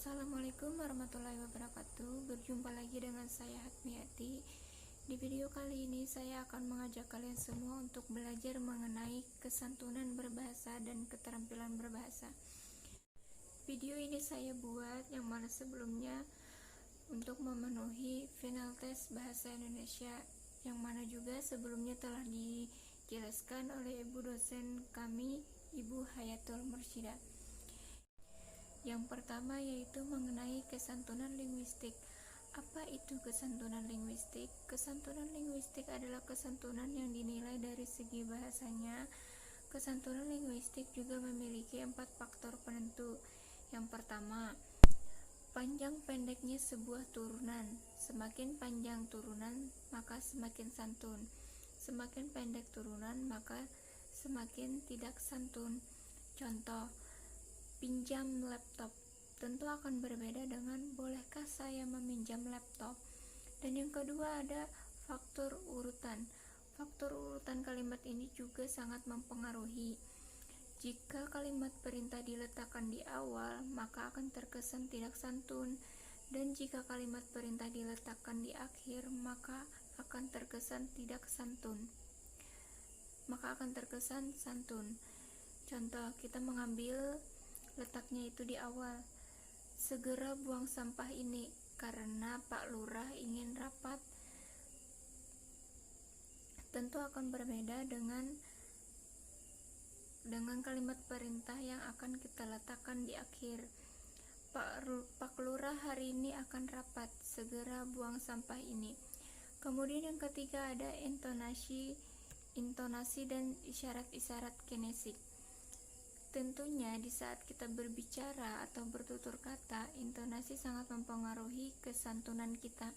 Assalamualaikum warahmatullahi wabarakatuh. Berjumpa lagi dengan saya Hatmiati. Di video kali ini saya akan mengajak kalian semua untuk belajar mengenai kesantunan berbahasa dan keterampilan berbahasa. Video ini saya buat yang mana sebelumnya untuk memenuhi final test bahasa Indonesia, yang mana juga sebelumnya telah dijelaskan oleh ibu dosen kami, Ibu Hayatul Mursyidah. Yang pertama yaitu mengenai kesantunan linguistik. Apa itu kesantunan linguistik? Kesantunan linguistik adalah kesantunan yang dinilai dari segi bahasanya. Kesantunan linguistik juga memiliki 4 faktor penentu. Yang pertama, panjang pendeknya sebuah turunan. Semakin panjang turunan, maka semakin santun. Semakin pendek turunan, maka semakin tidak santun. Contoh, pinjam laptop tentu akan berbeda dengan bolehkah saya meminjam laptop. Dan yang kedua ada faktor urutan. Faktor urutan kalimat ini juga sangat mempengaruhi. Jika kalimat perintah diletakkan di awal, maka akan terkesan tidak santun. Dan jika kalimat perintah diletakkan di akhir, maka akan terkesan tidak santun. Contoh, kita mengambil letaknya itu di awal. Segera buang sampah ini karena Pak Lurah ingin rapat. Tentu akan berbeda dengan kalimat perintah yang akan kita letakkan di akhir. Pak Lurah hari ini akan rapat, segera buang sampah ini. Kemudian yang ketiga ada intonasi dan isyarat-isyarat kinesik. Tentunya di saat kita berbicara atau bertutur kata, intonasi sangat mempengaruhi kesantunan kita.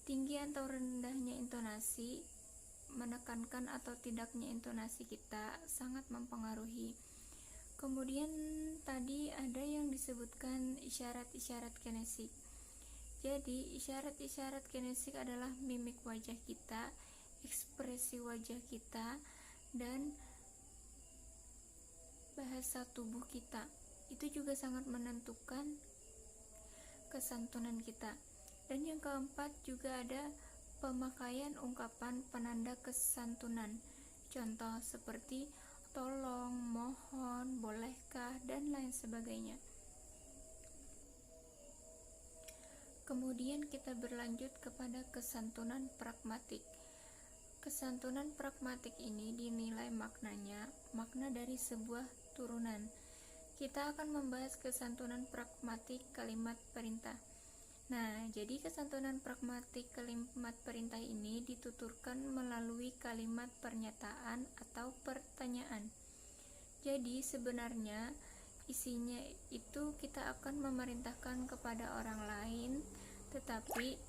Tinggi atau rendahnya intonasi, menekankan atau tidaknya intonasi kita sangat mempengaruhi. Kemudian tadi ada yang disebutkan isyarat-isyarat kinesik. Jadi isyarat-isyarat kinesik adalah mimik wajah kita, ekspresi wajah kita, dan bahasa tubuh kita. Itu juga sangat menentukan kesantunan kita. Dan yang keempat juga ada pemakaian ungkapan penanda kesantunan. Contoh seperti tolong, mohon, bolehkah, dan lain sebagainya. Kemudian kita berlanjut kepada kesantunan pragmatik. Kesantunan pragmatik ini dinilai makna dari sebuah turunan. Kita akan membahas kesantunan pragmatik kalimat perintah. Nah, jadi kesantunan pragmatik kalimat perintah ini dituturkan melalui kalimat pernyataan atau pertanyaan. Jadi sebenarnya isinya itu kita akan memerintahkan kepada orang lain, tetapi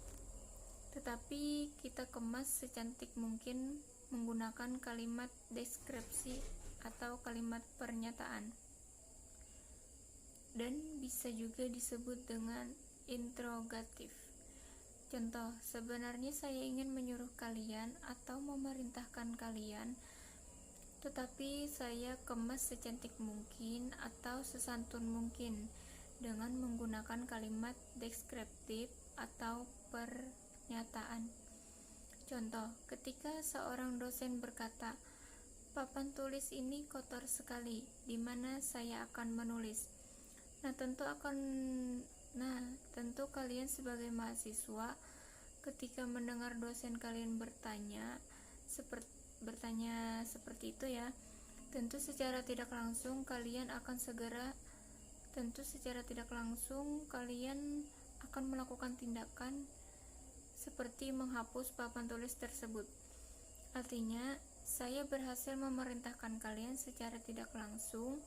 kita kemas secantik mungkin menggunakan kalimat deskripsi atau kalimat pernyataan. Dan bisa juga disebut dengan interrogatif. Contoh, sebenarnya saya ingin menyuruh kalian atau memerintahkan kalian, tetapi saya kemas secantik mungkin atau sesantun mungkin dengan menggunakan kalimat deskriptif atau pernyataan. Contoh, ketika seorang dosen berkata, papan tulis ini kotor sekali, di mana saya akan menulis. Nah, tentu kalian sebagai mahasiswa ketika mendengar dosen kalian bertanya seperti itu ya, tentu secara tidak langsung kalian akan melakukan tindakan seperti menghapus papan tulis tersebut. Artinya, saya berhasil memerintahkan kalian secara tidak langsung,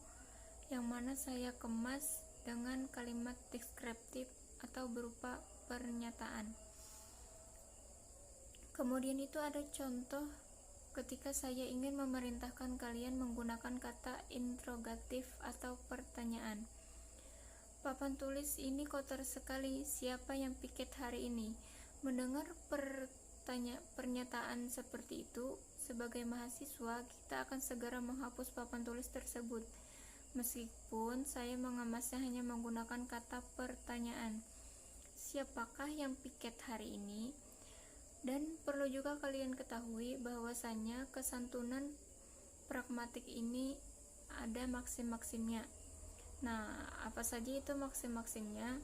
yang mana saya kemas dengan kalimat deskriptif atau berupa pernyataan. Kemudian itu ada contoh ketika saya ingin memerintahkan kalian menggunakan kata interrogatif atau pertanyaan. Papan tulis ini kotor sekali, siapa yang piket hari ini? Mendengar pernyataan seperti itu, sebagai mahasiswa kita akan segera menghapus papan tulis tersebut. Meskipun saya mengemasnya hanya menggunakan kata pertanyaan. Siapakah yang piket hari ini? Dan perlu juga kalian ketahui bahwasannya kesantunan pragmatik ini ada maksim-maksimnya. Nah, apa saja itu maksim-maksimnya?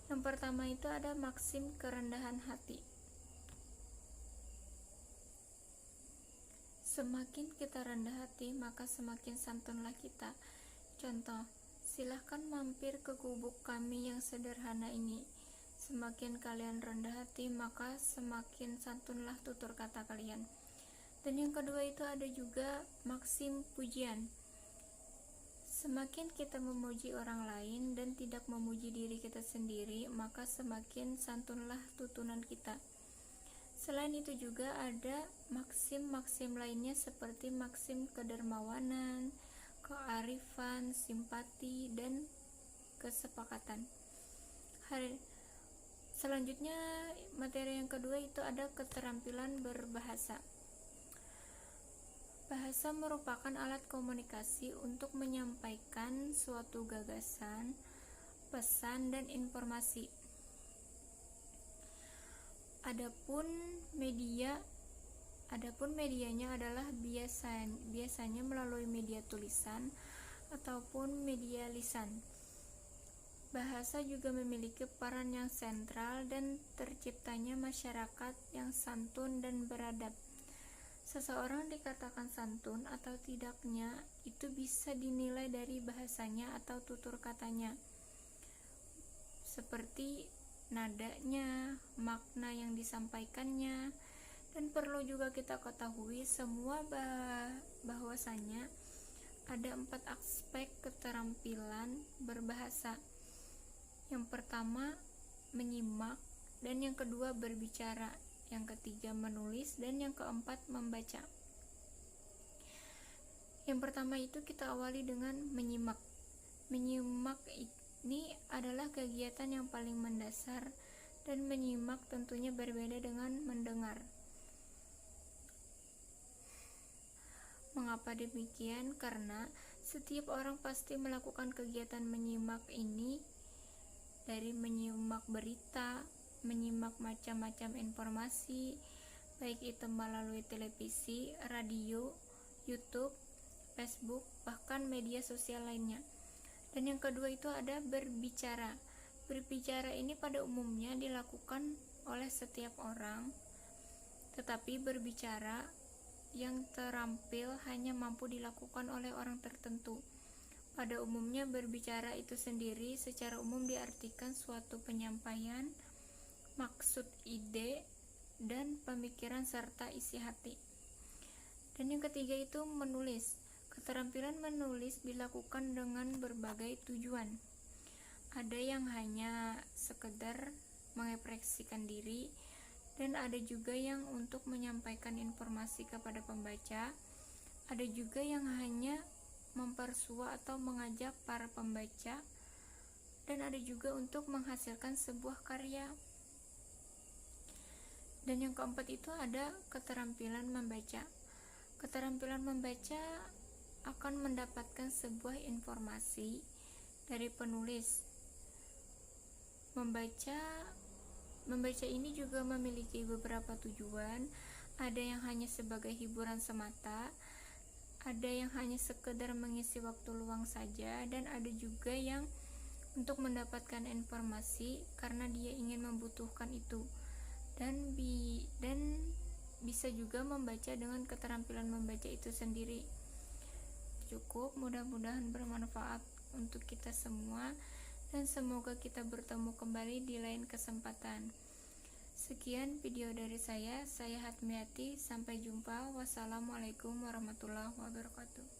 Yang pertama itu ada maksim kerendahan hati. Semakin kita rendah hati, maka semakin santunlah kita. Contoh, silahkan mampir ke gubuk kami yang sederhana ini. Semakin kalian rendah hati, maka semakin santunlah tutur kata kalian. Dan yang kedua itu ada juga maksim pujian. Semakin kita memuji orang lain dan tidak memuji diri kita sendiri, maka semakin santunlah tutunan kita. Selain itu juga ada maksim-maksim lainnya seperti maksim kedermawanan, kearifan, simpati, dan kesepakatan. Selanjutnya, materi yang kedua itu ada keterampilan berbahasa. Bahasa merupakan alat komunikasi untuk menyampaikan suatu gagasan, pesan, dan informasi. Adapun medianya adalah biasanya melalui media tulisan ataupun media lisan. Bahasa juga memiliki peran yang sentral dan terciptanya masyarakat yang santun dan beradab. Seseorang dikatakan santun atau tidaknya itu bisa dinilai dari bahasanya atau tutur katanya, seperti nadanya, makna yang disampaikannya. Dan perlu juga kita ketahui semua bahwasanya ada 4 aspek keterampilan berbahasa. Yang pertama menyimak, dan yang kedua berbicara, yang ketiga menulis, dan yang keempat membaca. Yang pertama itu kita awali dengan menyimak. Menyimak ini adalah kegiatan yang paling mendasar, dan menyimak tentunya berbeda dengan mendengar. Mengapa demikian? Karena setiap orang pasti melakukan kegiatan menyimak ini, dari menyimak berita, menyimak macam-macam informasi, baik itu melalui televisi, radio, YouTube, Facebook, bahkan media sosial lainnya. Dan yang kedua itu ada berbicara. Berbicara ini pada umumnya dilakukan oleh setiap orang, tetapi berbicara yang terampil hanya mampu dilakukan oleh orang tertentu. Pada umumnya berbicara itu sendiri secara umum diartikan suatu penyampaian, maksud, ide, dan pemikiran serta isi hati. Dan yang ketiga itu menulis. Keterampilan menulis dilakukan dengan berbagai tujuan. Ada yang hanya sekedar mengekspresikan diri, dan ada juga yang untuk menyampaikan informasi kepada pembaca. Ada juga yang hanya mempersua atau mengajak para pembaca, dan ada juga untuk menghasilkan sebuah karya. Dan yang keempat itu ada keterampilan membaca. Keterampilan membaca akan mendapatkan sebuah informasi dari penulis. Membaca ini juga memiliki beberapa tujuan. Ada yang hanya sebagai hiburan semata, ada yang hanya sekedar mengisi waktu luang saja, dan ada juga yang untuk mendapatkan informasi karena dia ingin membutuhkan itu. Dan bisa juga membaca dengan keterampilan membaca itu sendiri. Cukup, mudah-mudahan bermanfaat untuk kita semua, dan semoga kita bertemu kembali di lain kesempatan. Sekian video dari saya Hatmiati. Sampai jumpa. Wassalamualaikum warahmatullahi wabarakatuh.